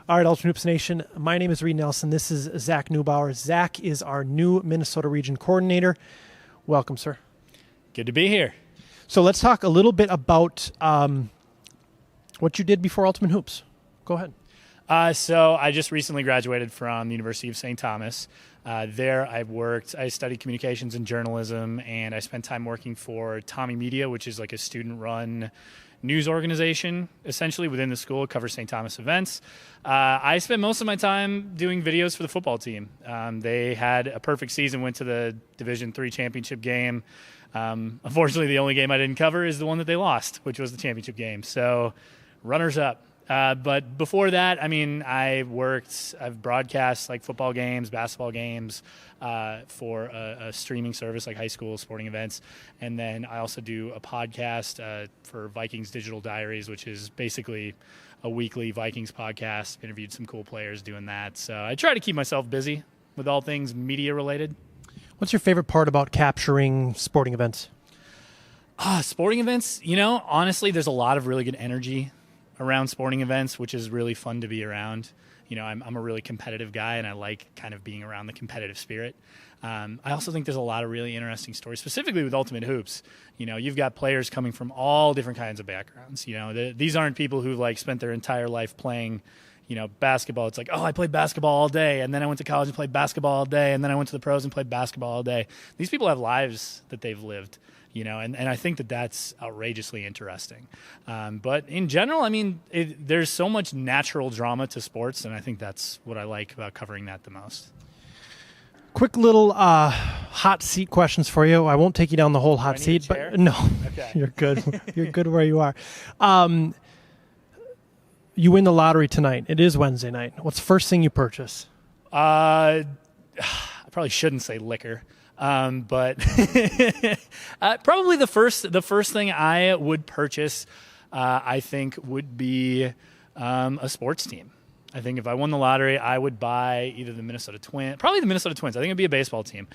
All right, Ultimate Hoops Nation. My name is Reed Nelson. This is Zach Neubauer. Zach is our new Minnesota Region Coordinator. Welcome, sir. Good to be here. So let's talk a little bit about what you did before Ultimate Hoops. Go ahead. So I just recently graduated from the University of St. Thomas. There I studied communications and journalism, and I spent time working for Tommy Media, which is like a student-run news organization, essentially, within the school. It covers St. Thomas events. I spent most of my time doing videos for the football team. They had a perfect season, went to the Division III championship game. Unfortunately, the only game I didn't cover is the one that they lost, which was the championship game. So, runners-up. But before that, I've broadcast like football games, basketball games for a streaming service like high school sporting events. And then I also do a podcast for Vikings Digital Diaries, which is basically a weekly Vikings podcast. Interviewed some cool players doing that. So I try to keep myself busy with all things media related. What's your favorite part about capturing sporting events? Sporting events, honestly, there's a lot of really good energy around sporting events, which is really fun to be around. I'm a really competitive guy, and I like kind of being around the competitive spirit. I also think there's a lot of really interesting stories, specifically with Ultimate Hoops. You've got players coming from all different kinds of backgrounds. These aren't people who spent their entire life playing, basketball. It's like, oh, I played basketball all day, and then I went to college and played basketball all day, and then I went to the pros and played basketball all day. These people have lives that they've lived. And I think that's outrageously interesting. But in general, there's so much natural drama to sports, and I think that's what I like about covering that the most. Quick little hot seat questions for you. I won't take you down the whole hot seat, but no, okay. You're good. You're good where you are. You win the lottery tonight. It is Wednesday night. What's the first thing you purchase? I probably shouldn't say liquor. But probably the first thing I would purchase, I think, would be a sports team. I think if I won the lottery, I would buy either the Minnesota Twins, probably the Minnesota Twins. I think it'd be a baseball team.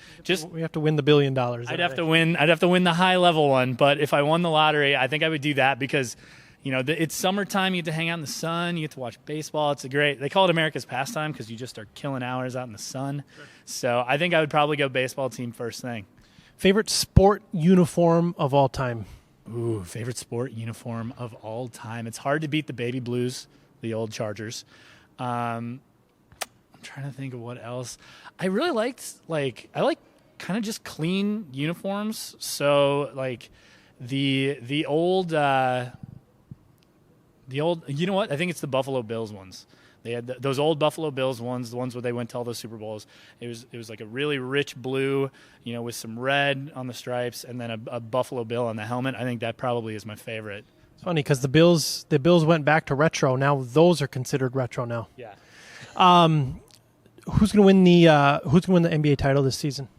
We have to win the $1 billion. I'd have to win the high level one. But if I won the lottery, I think I would do that because, it's summertime. You get to hang out in the sun. You get to watch baseball. It's they call it America's pastime because you just are killing hours out in the sun. Sure. So I think I would probably go baseball team first thing. Favorite sport uniform of all time? Ooh, favorite sport uniform of all time. It's hard to beat the baby blues, the old Chargers. I'm trying to think of what else. I really liked, I like kind of just clean uniforms. So the old, you know what? I think it's the Buffalo Bills ones. They had those old Buffalo Bills ones, the ones where they went to all those Super Bowls. It was like a really rich blue, with some red on the stripes, and then a Buffalo Bill on the helmet. I think that probably is my favorite. It's funny because the Bills went back to retro. Now those are considered retro now. Yeah. Who's going to win the NBA title this season?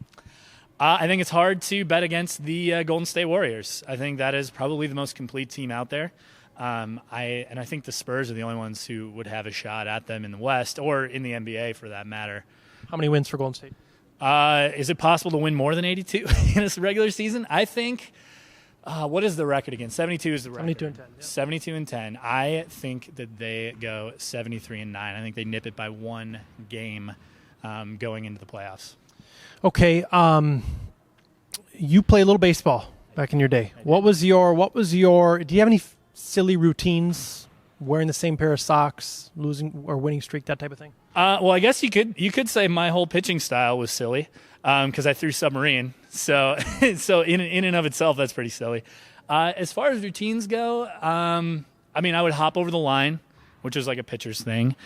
I think it's hard to bet against the Golden State Warriors. I think that is probably the most complete team out there. I think the Spurs are the only ones who would have a shot at them in the West or in the NBA for that matter. How many wins for Golden State? Is it possible to win more than 82 in a regular season? I think. What is the record again? 72 is the record. 72 and 10. Yeah. 72 and 10. I think that they go 73 and 9. I think they nip it by one game going into the playoffs. Okay. You play a little baseball back in your day. What was your? Do you have any silly routines? Wearing the same pair of socks, losing or winning streak, that type of thing? Well, I guess you could say my whole pitching style was silly because I threw submarine. So in and of itself, that's pretty silly. As far as routines go, I would hop over the line, which is like a pitcher's thing.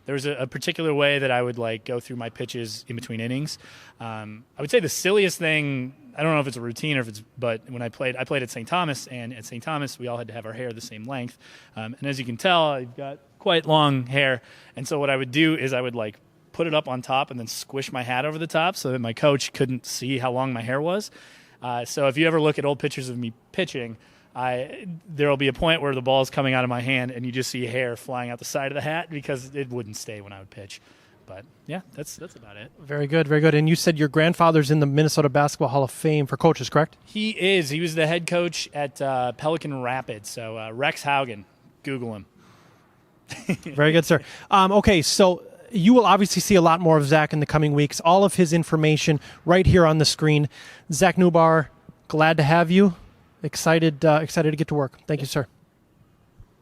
There was a particular way that I would go through my pitches in between innings. I would say the silliest thing, I don't know if it's a routine but when I played at St. Thomas, and at St. Thomas we all had to have our hair the same length. And as you can tell, I've got quite long hair. And so what I would do is I would put it up on top and then squish my hat over the top so that my coach couldn't see how long my hair was. So if you ever look at old pictures of me pitching, there will be a point where the ball is coming out of my hand and you just see hair flying out the side of the hat because it wouldn't stay when I would pitch. But yeah, that's about it. Very good, very good. And you said your grandfather's in the Minnesota Basketball Hall of Fame for coaches, correct? He is. He was the head coach at Pelican Rapids. So Rex Haugen, Google him. Very good, sir. Okay, so you will obviously see a lot more of Zach in the coming weeks. All of his information right here on the screen. Zach Neubauer, glad to have you. Excited to get to work. Thank you, sir.